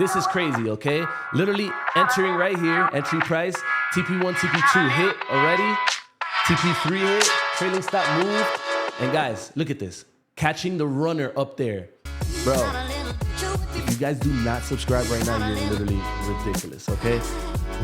This is crazy, okay? Literally entering right here, entry price, TP1, TP2 hit already, TP3 hit, trailing stop moved, and guys, look at this. Catching the runner up there. Bro, if you guys do not subscribe right now, you're literally ridiculous, okay?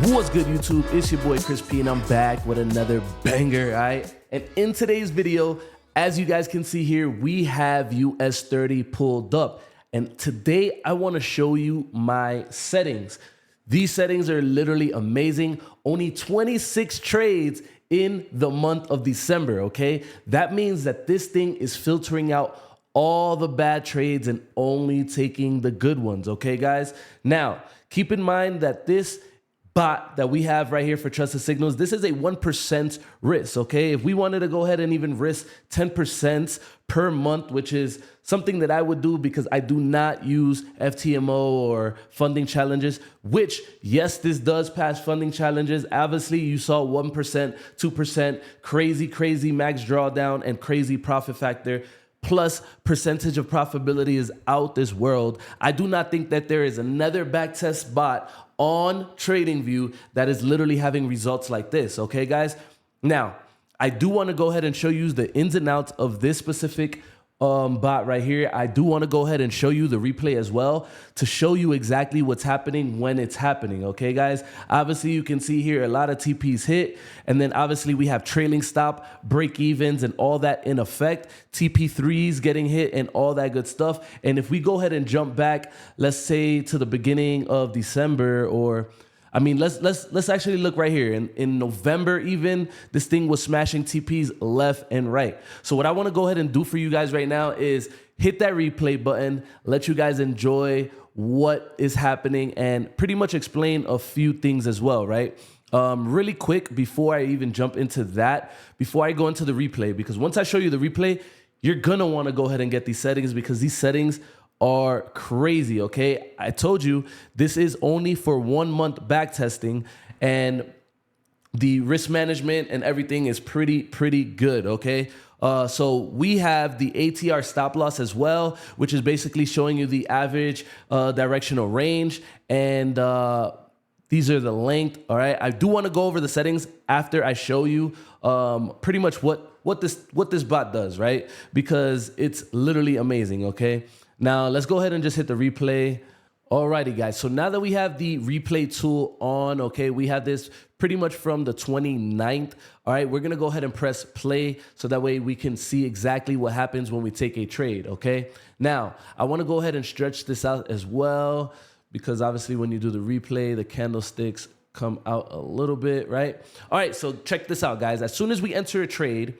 What's good, YouTube? It's your boy Chris P, and I'm back with another banger, all right? And in today's video, as you guys can see here, we have US30 pulled up. And today I want to show you my settings. These settings are literally amazing. Only 26 trades in the month of December, okay? That means that this thing is filtering out all the bad trades and only taking the good ones, okay, guys? Now, keep in mind that this bot that we have right here for TrustedSignals, this is a 1% risk, okay? If we wanted to go ahead and even risk 10% per month, which is something that I would do because I do not use FTMO or funding challenges, which, yes, this does pass funding challenges. Obviously, you saw 1%, 2%, crazy max drawdown and crazy profit factor. Plus percentage of profitability is out this world. I do not think that there is another backtest bot on TradingView that is literally having results like this, okay, guys? Now, I do want to go ahead and show you the ins and outs of this specific bot right here. I do want to go ahead and show you the replay as well to show you exactly what's happening when it's happening, okay, guys? Obviously, you can see here a lot of TPs hit, and then obviously we have trailing stop, break evens, and all that in effect, TP3s getting hit and all that good stuff. And if we go ahead and jump back, let's say to the beginning of December, or I mean, let's actually look right here. In November even, this thing was smashing TPs left and right. So what I want to go ahead and do for you guys right now is hit that replay button, let you guys enjoy what is happening, and pretty much explain a few things as well, right? Really quick, before I even jump into that, before I go into the replay, because once I show you the replay, you're going to want to go ahead and get these settings because these settings are crazy, okay? I told you this is only for 1 month backtesting, and the risk management and everything is pretty good, okay? So we have the ATR stop loss as well, which is basically showing you the average directional range, and these are the length, all right? I do want to go over the settings after I show you pretty much what this bot does, right? Because it's literally amazing, okay? Now, let's go ahead and just hit the replay. Alrighty, guys. So now that we have the replay tool on, okay, we have this pretty much from the 29th. All right, we're going to go ahead and press play so that way we can see exactly what happens when we take a trade, okay? Now, I want to go ahead and stretch this out as well because obviously when you do the replay, the candlesticks come out a little bit, right? All right, so check this out, guys. As soon as we enter a trade,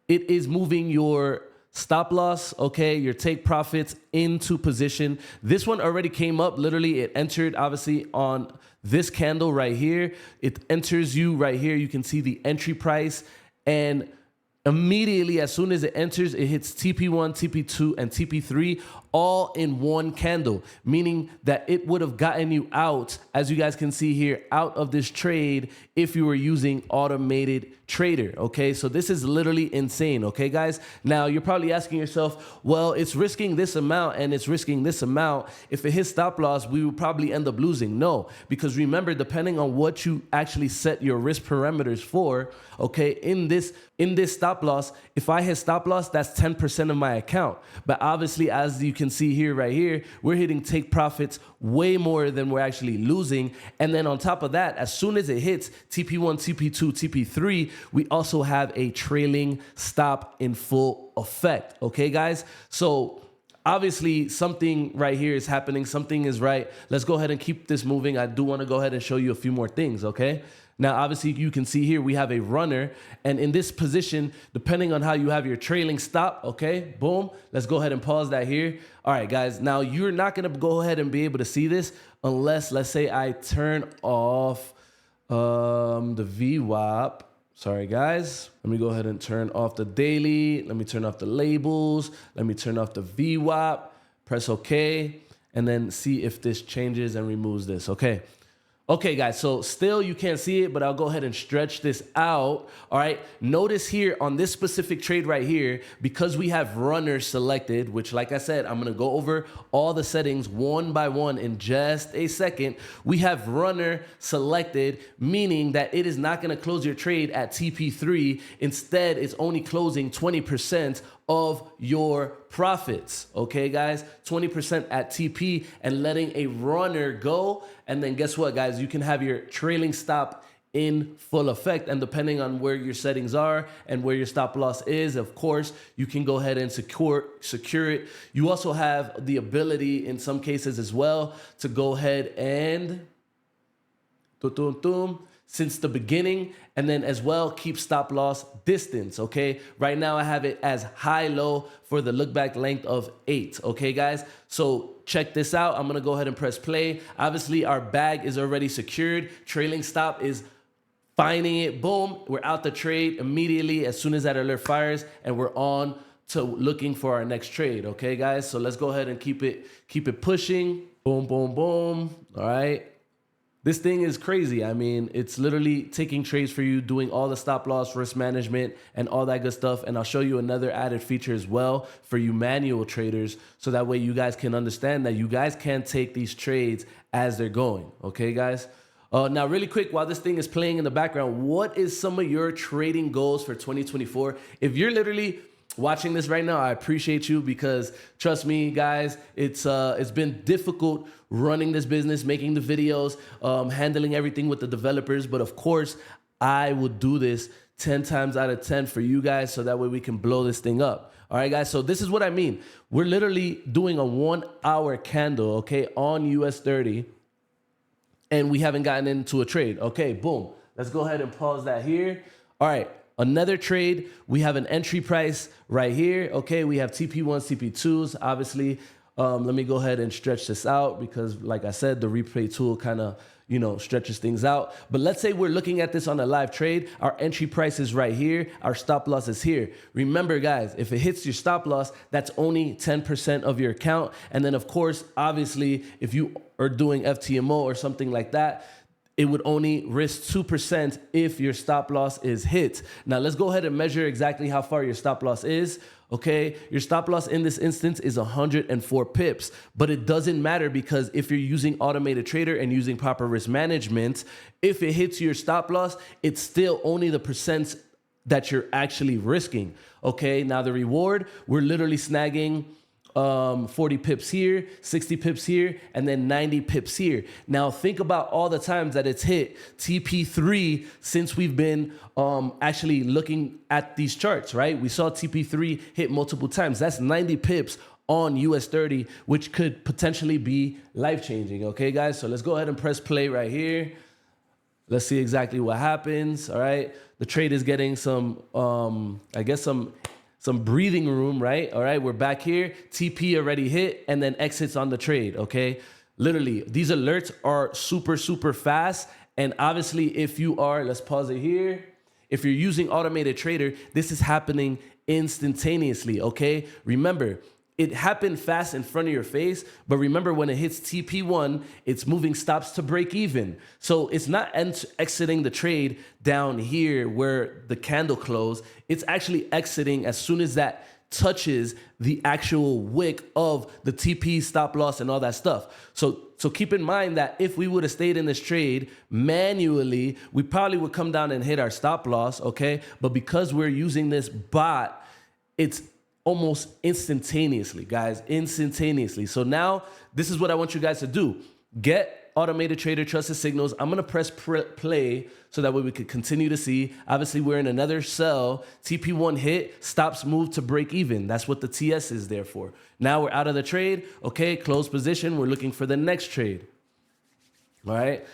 it is moving your stop loss, okay, your take profits into position. This one already came up. Literally, it entered obviously on this candle right here. It enters you right here. You can see the entry price, and immediately as soon as it enters, it hits TP1, TP2, and TP3 all in one candle, meaning that it would have gotten you out, as you guys can see here, out of this trade if you were using automated trader, okay? So this is literally insane, okay, guys? Now, you're probably asking yourself, well, it's risking this amount and it's risking this amount. If it hits stop loss, we will probably end up losing. No, because remember, depending on what you actually set your risk parameters for, okay, in this stop loss, if I hit stop loss, that's 10% of my account. But obviously, as you can see here, right here, we're hitting take profits way more than we're actually losing. And then on top of that, as soon as it hits TP1, TP2, TP3, we also have a trailing stop in full effect. Okay, guys? So obviously something right here is happening. Something is right. Let's go ahead and keep this moving. I do want to go ahead and show you a few more things, okay? Now, obviously, you can see here we have a runner, and in this position, depending on how you have your trailing stop, okay, boom, let's go ahead and pause that here. All right, guys, now you're not going to go ahead and be able to see this unless, let's say, I turn off the VWAP. Sorry, guys. Let me go ahead and turn off the daily. Let me turn off the labels. Let me turn off the VWAP. Press OK, and then see if this changes and removes this, okay? Okay, guys, so still you can't see it, but I'll go ahead and stretch this out. All right, notice here on this specific trade right here, because we have runner selected, which like I said, I'm gonna go over all the settings one by one in just a second. We have runner selected, meaning that it is not gonna close your trade at TP3. Instead, it's only closing 20% of your profits, okay, guys? 20% at TP and letting a runner go. And then guess what, guys? You can have your trailing stop in full effect. And depending on where your settings are and where your stop loss is, of course, you can go ahead and secure it. You also have the ability in some cases as well to go ahead and since the beginning, and then as well keep stop loss distance. Okay, right now I have it as high-low for the look back length of 8. Okay, guys, so check this out. I'm gonna go ahead and press play. Obviously our bag is already secured. Trailing stop is finding it. Boom, we're out the trade immediately as soon as that alert fires, and we're on to looking for our next trade. Okay, guys, so let's go ahead and keep it pushing. Boom, boom, boom. All right. This thing is crazy. I mean, it's literally taking trades for you, doing all the stop loss, risk management, and all that good stuff. And I'll show you another added feature as well for you manual traders, so that way you guys can understand that you guys can take these trades as they're going. Okay, guys? Now, really quick, while this thing is playing in the background, what is some of your trading goals for 2024? If you're literally watching this right now, I appreciate you, because trust me, guys, it's been difficult running this business, making the videos, handling everything with the developers. But of course, I would do this 10 times out of 10 for you guys, so that way we can blow this thing up. All right, guys, so this is what I mean. We're literally doing a 1 hour candle, okay, on US30, and we haven't gotten into a trade. Okay, boom. Let's go ahead and pause that here. All right. Another trade, we have an entry price right here. Okay, we have TP1s, TP2s, obviously. Let me go ahead and stretch this out, because like I said, the replay tool kind of, stretches things out. But let's say we're looking at this on a live trade. Our entry price is right here. Our stop loss is here. Remember, guys, if it hits your stop loss, that's only 10% of your account. And then of course, obviously, if you are doing FTMO or something like that, it would only risk 2% if your stop loss is hit. Now let's go ahead and measure exactly how far your stop loss is. Okay, your stop loss in this instance is 104 pips, but it doesn't matter, because if you're using automated trader and using proper risk management, if it hits your stop loss, it's still only the percent that you're actually risking. Okay, now the reward, we're literally snagging 40 pips here, 60 pips here, and then 90 pips here. Now think about all the times that it's hit TP3 since we've been actually looking at these charts, right? We saw TP3 hit multiple times. That's 90 pips on US30, which could potentially be life-changing. Okay, guys, so let's go ahead and press play right here. Let's see exactly what happens. All right, the trade is getting some, I guess some breathing room, right? All right, we're back here. TP already hit and then exits on the trade, okay? Literally, these alerts are super, super fast. And obviously, if you are, let's pause it here. If you're using automated trader, this is happening instantaneously, okay? Remember, it happened fast in front of your face, but remember, when it hits TP1, it's moving stops to break even. So it's not exiting the trade down here where the candle closed. It's actually exiting as soon as that touches the actual wick of the TP stop loss and all that stuff. So keep in mind that if we would have stayed in this trade manually, we probably would come down and hit our stop loss, okay? But because we're using this bot, it's almost instantaneously, guys, instantaneously. So now this is what I want you guys to do. Get automated trader, trusted signals. I'm gonna press play so that way we could continue to see. Obviously, we're in another sell. TP1 hit, stops move to break even. That's what the TS is there for. Now we're out of the trade. Okay, close position. We're looking for the next trade. All right.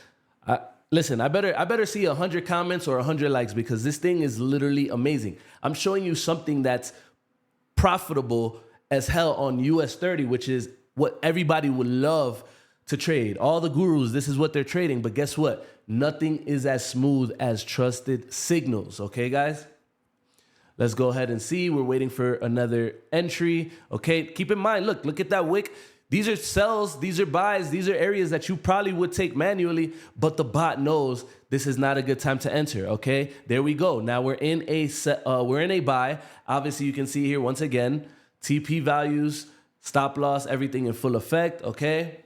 Listen, I better see 100 comments or 100 likes, because this thing is literally amazing. I'm showing you something that's profitable as hell on US30, which is what everybody would love to trade. All the gurus, this is what they're trading. But guess what? Nothing is as smooth as trusted signals. Okay, guys? Let's go ahead and see. We're waiting for another entry. Okay, keep in mind, look at that wick. These are sells, these are buys, these are areas that you probably would take manually, but the bot knows this is not a good time to enter, okay? There we go. Now we're in a buy. Obviously, you can see here once again, TP values, stop loss, everything in full effect, okay?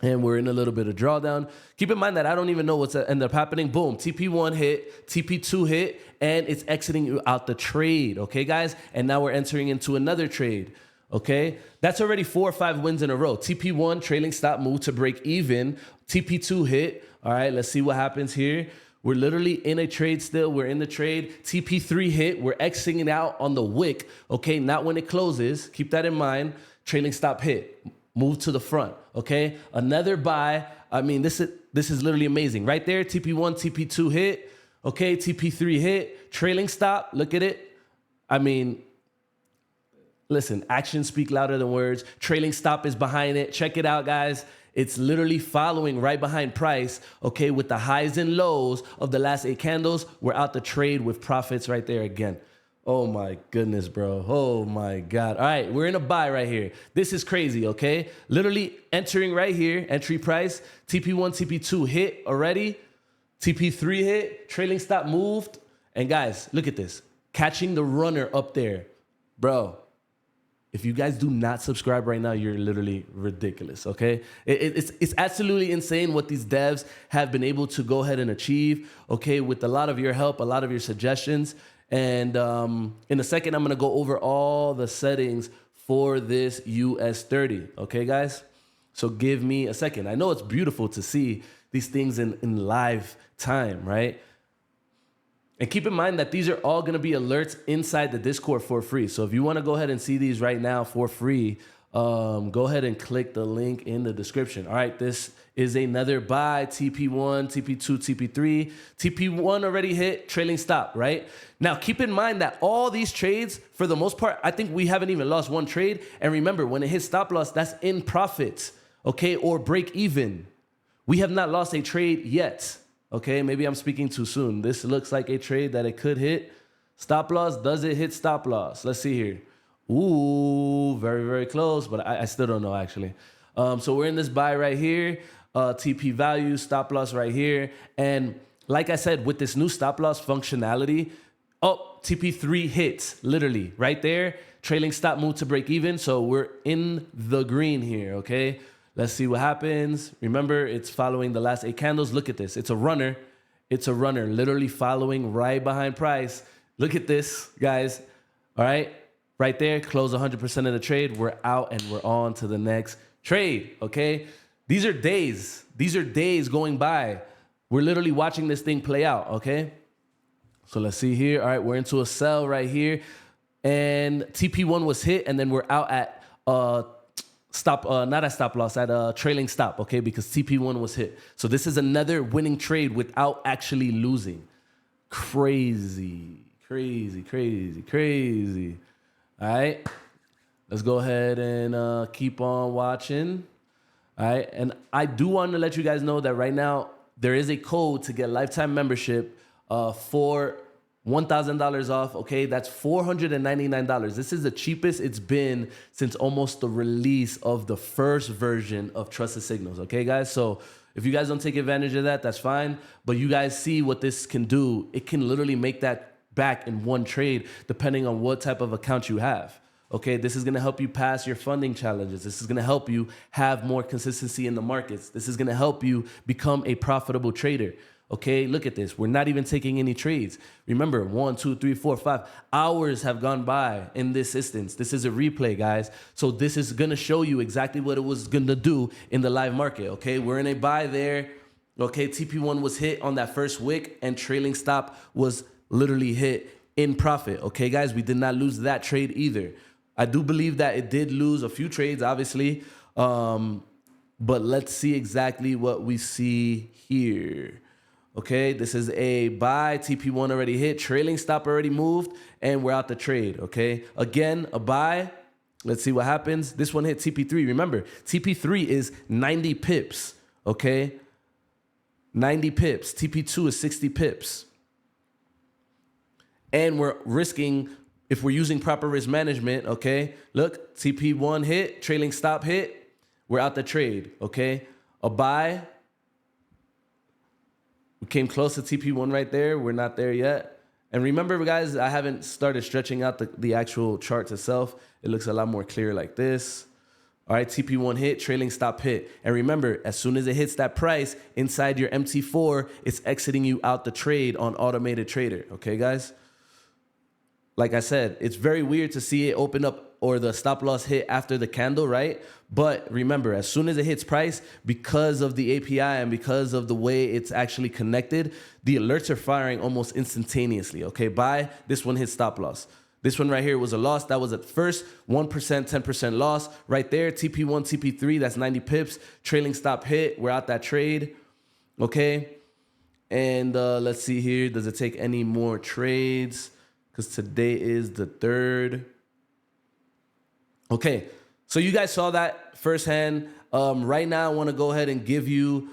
And we're in a little bit of drawdown. Keep in mind that I don't even know what's end up happening. Boom, TP1 hit, TP2 hit, and it's exiting you out the trade, okay, guys? And now we're entering into another trade, okay? That's already 4 or 5 wins in a row. TP1, trailing stop move to break even. TP2 hit. All right, let's see what happens here. We're literally in a trade still. We're in the trade. TP3 hit. We're exiting out on the wick, okay? Not when it closes. Keep that in mind. Trailing stop hit. Move to the front, okay? Another buy. I mean, this is literally amazing. Right there, TP1, TP2 hit, okay? TP3 hit, trailing stop, look at it. I mean, listen, actions speak louder than words. Trailing stop is behind it. Check it out, guys. It's literally following right behind price, okay? With the highs and lows of the last 8 candles, we're out the trade with profits right there again. Oh my goodness, bro. Oh my God. All right, we're in a buy right here. This is crazy, okay? Literally entering right here, entry price, TP1, TP2 hit already, TP3 hit, trailing stop moved. And guys, look at this. Catching the runner up there. Bro, if you guys do not subscribe right now, you're literally ridiculous, okay? It's absolutely insane what these devs have been able to go ahead and achieve, okay, with a lot of your help, a lot of your suggestions. And in a second, I'm going to go over all the settings for this US30. Okay, guys? So give me a second. I know it's beautiful to see these things in live time, right? And keep in mind that these are all going to be alerts inside the Discord for free. So if you want to go ahead and see these right now for free, go ahead and click the link in the description. All right, this is another buy, TP1, TP2, TP3. TP1 already hit, trailing stop, right? Now, keep in mind that all these trades, for the most part, I think we haven't even lost one trade. And remember, when it hits stop loss, that's in profit, okay, or break even. We have not lost a trade yet, okay? Maybe I'm speaking too soon. This looks like a trade that it could hit. Stop loss, does it hit stop loss? Let's see here. Ooh, very, very close, but I still don't know, actually. So we're in this buy right here, TP value, stop loss right here. And like I said, with this new stop loss functionality, TP3 hits, literally, right there. Trailing stop move to break even, so we're in the green here, okay? Let's see what happens. Remember, it's following the last 8 candles. Look at this. It's a runner. It's a runner, literally following right behind price. Look at this, guys. All right? Right there, close 100% of the trade. We're out and we're on to the next trade, okay? These are days. These are days going by. We're literally watching this thing play out, okay? So let's see here. All right, we're into a sell right here. And TP1 was hit, and then we're out at not at stop loss, at trailing stop, okay? Because TP1 was hit. So this is another winning trade without actually losing. Crazy, crazy, crazy, crazy. All right, let's go ahead and keep on watching. All right, and I do want to let you guys know that right now there is a code to get lifetime membership for $1,000 off. Okay, that's $499. This is the cheapest it's been since almost the release of the first version of Trusted Signals. Okay, guys, so if you guys don't take advantage of that, that's fine. But you guys see what this can do. It can literally make that back in one trade, depending on what type of account you have. Okay, this is gonna help you pass your funding challenges. This is gonna help you have more consistency in the markets. This is gonna help you become a profitable trader. Okay, look at this. We're not even taking any trades. Remember, 1, 2, 3, 4, 5 hours have gone by in this instance. This is a replay, guys. So this is gonna show you exactly what it was gonna do in the live market. Okay, we're in a buy there. Okay, TP1 was hit on that first wick, and trailing stop was literally hit in profit. Okay, guys, we did not lose that trade either. I do believe that it did lose a few trades, obviously. But let's see exactly what we see here. Okay, this is a buy. TP1 already hit. Trailing stop already moved, and we're out the trade. Okay, again, a buy. Let's see what happens. This one hit TP3. Remember, TP3 is 90 pips. Okay, 90 pips. TP2 is 60 pips. And we're risking, if we're using proper risk management, okay? Look, TP1 hit, trailing stop hit, we're out the trade, okay? A buy, we came close to TP1 right there. We're not there yet. And remember, guys, I haven't started stretching out the actual chart itself. It looks a lot more clear like this. All right, TP1 hit, trailing stop hit. And remember, as soon as it hits that price inside your MT4, it's exiting you out the trade on automated trader. Okay, guys? Like I said, it's very weird to see it open up or the stop loss hit after the candle, right? But remember, as soon as it hits price, because of the API and because of the way it's actually connected, the alerts are firing almost instantaneously. Okay, buy, this one hit stop loss. This one right here was a loss. That was at first 1%, 10% loss. Right there, TP1, TP3, that's 90 pips. Trailing stop hit. We're out that trade. Okay. And let's see here. Does it take any more trades? Because today is the 3rd. Okay. So you guys saw that firsthand. Right now, I want to go ahead and give you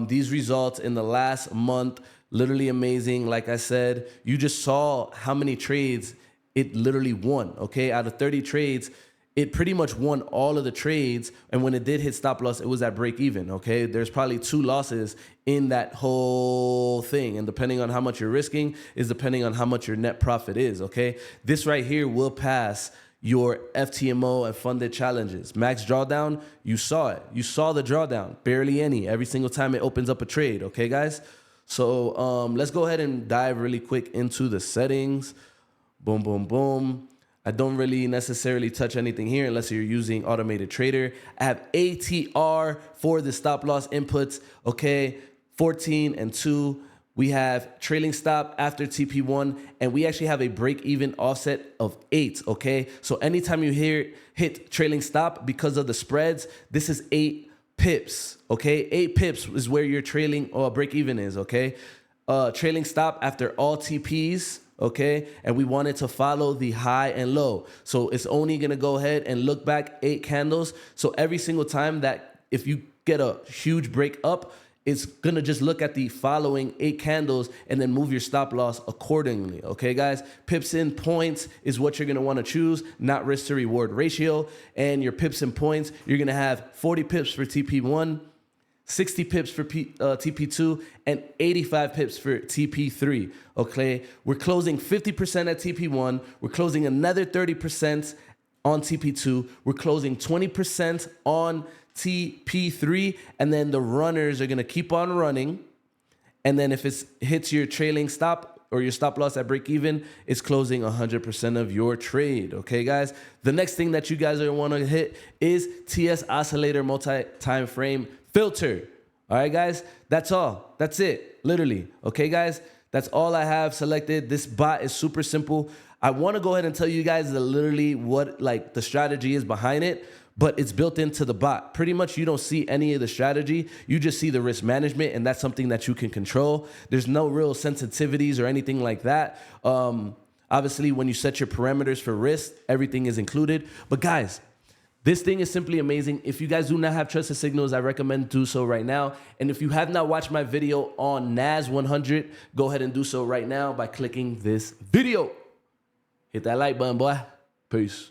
these results in the last month. Literally amazing. Like I said, you just saw how many trades it literally won, okay? Out of 30 trades, it pretty much won all of the trades. And when it did hit stop loss, it was at break even, okay? There's probably 2 losses in that whole thing. And depending on how much you're risking is depending on how much your net profit is, okay? This right here will pass your FTMO and funded challenges. Max drawdown, you saw it. You saw the drawdown, barely any, every single time it opens up a trade, okay, guys? So let's go ahead and dive really quick into the settings. Boom, boom, boom. I don't really necessarily touch anything here unless you're using automated trader. I have ATR for the stop loss inputs, okay? 14 and 2. We have trailing stop after TP1, and we actually have a break-even offset of 8, okay? So anytime you hit trailing stop because of the spreads, this is 8 pips, okay? 8 pips is where your trailing or break-even is, okay? Trailing stop after all TPs, okay? And we want it to follow the high and low. So it's only gonna go ahead and look back 8 candles. So every single time that if you get a huge break up, it's gonna just look at the following 8 candles and then move your stop loss accordingly, okay, guys? Pips in points is what you're gonna wanna choose, not risk to reward ratio. And your pips and points, you're gonna have 40 pips for TP1, 60 pips for TP2, and 85 pips for TP3, okay? We're closing 50% at TP1. We're closing another 30% on TP2. We're closing 20% on TP3, and then the runners are gonna keep on running. And then if it hits your trailing stop or your stop loss at break even, it's closing 100% of your trade, okay, guys? The next thing that you guys are wanna hit is TS oscillator multi-time frame filter. All right, guys, that's all. That's it, literally. Okay, guys, that's all I have selected. This bot is super simple. I want to go ahead and tell you guys literally what like the strategy is behind it, but it's built into the bot. Pretty much you don't see any of the strategy. You just see the risk management, and that's something that you can control. There's no real sensitivities or anything like that. Obviously, when you set your parameters for risk, everything is included. But guys, this thing is simply amazing. If you guys do not have Trusted Signals, I recommend do so right now. And if you have not watched my video on NAS 100, go ahead and do so right now by clicking this video. Hit that like button, boy. Peace.